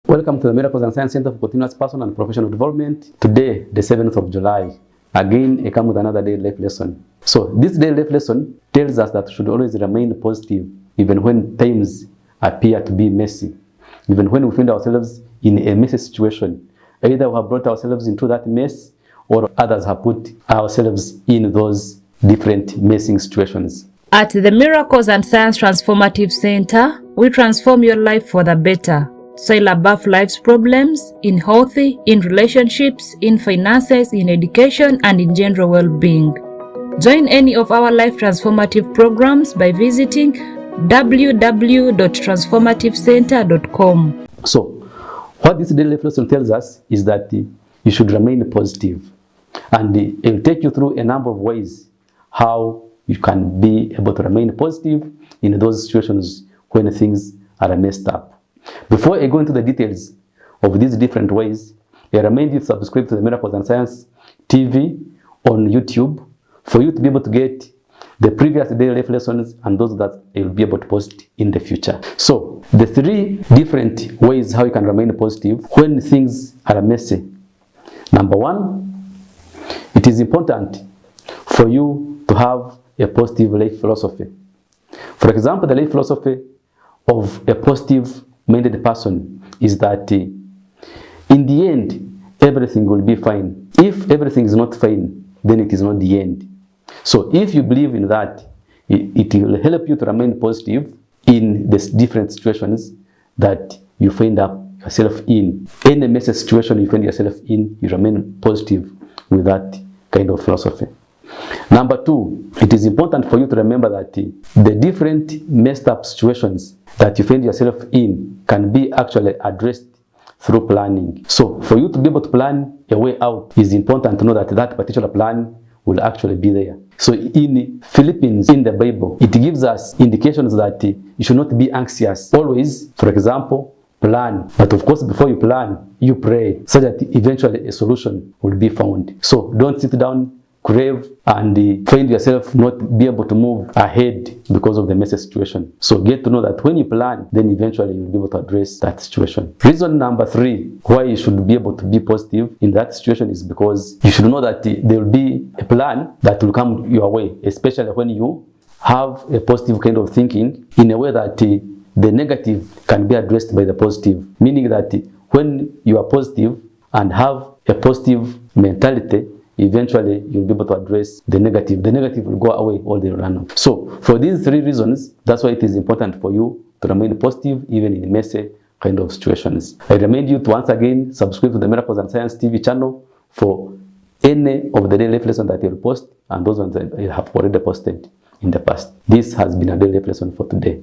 Welcome to the Miracles and Science Center for Continuous Personal and Professional Development. Today, the 7th of July, again I come with another daily life lesson. So this daily life lesson tells us that we should always remain positive even when times appear to be messy. Even when we find ourselves in a messy situation, either we have brought ourselves into that mess or others have put ourselves in those different messy situations. At the Miracles and Science Transformative Center, we transform your life for the better. Sail above life's problems in health, in relationships, in finances, in education, and in general well-being. Join any of our life transformative programs by visiting www.transformativecenter.com. So, what this daily life lesson tells us is that you should remain positive. And it will take you through a number of ways how you can be able to remain positive in those situations when things are messed up. Before I go into the details of these different ways, I remind you to subscribe to the Miracles and Science TV on YouTube for you to be able to get the previous daily life lessons and those that I will be able to post in the future. So, the 3 different ways how you can remain positive when things are messy. Number 1, it is important for you to have a positive life philosophy. For example, the life philosophy of a positive-minded person is that in the end, everything will be fine. If everything is not fine, then it is not the end. So if you believe in that, it will help you to remain positive in the different situations that you find yourself in. Any messy situation you find yourself in, you remain positive with that kind of philosophy. Number 2, it is important for you to remember that the different messed up situations that you find yourself in can be actually addressed through planning. So for you to be able to plan a way out, it is important to know that that particular plan will actually be there. So in Philippians, in the Bible, it gives us indications that you should not be anxious. Always, for example, plan. But of course, before you plan, you pray so that eventually a solution will be found. So don't sit down, crave, and find yourself not be able to move ahead because of the messy situation. So get to know that when you plan, then eventually you'll be able to address that situation. Reason number 3 why you should be able to be positive in that situation is because you should know that there will be a plan that will come your way, especially when you have a positive kind of thinking in a way that the negative can be addressed by the positive. Meaning that when you are positive and have a positive mentality, eventually you'll be able to address the negative. The negative will go away all the run. So for these 3 reasons, that's why it is important for you to remain positive even in messy kind of situations. I remind you to once again subscribe to the Miracles and Science TV channel for any of the daily life lessons that I will post and those ones that I have already posted in the past. This has been a daily life lesson for today.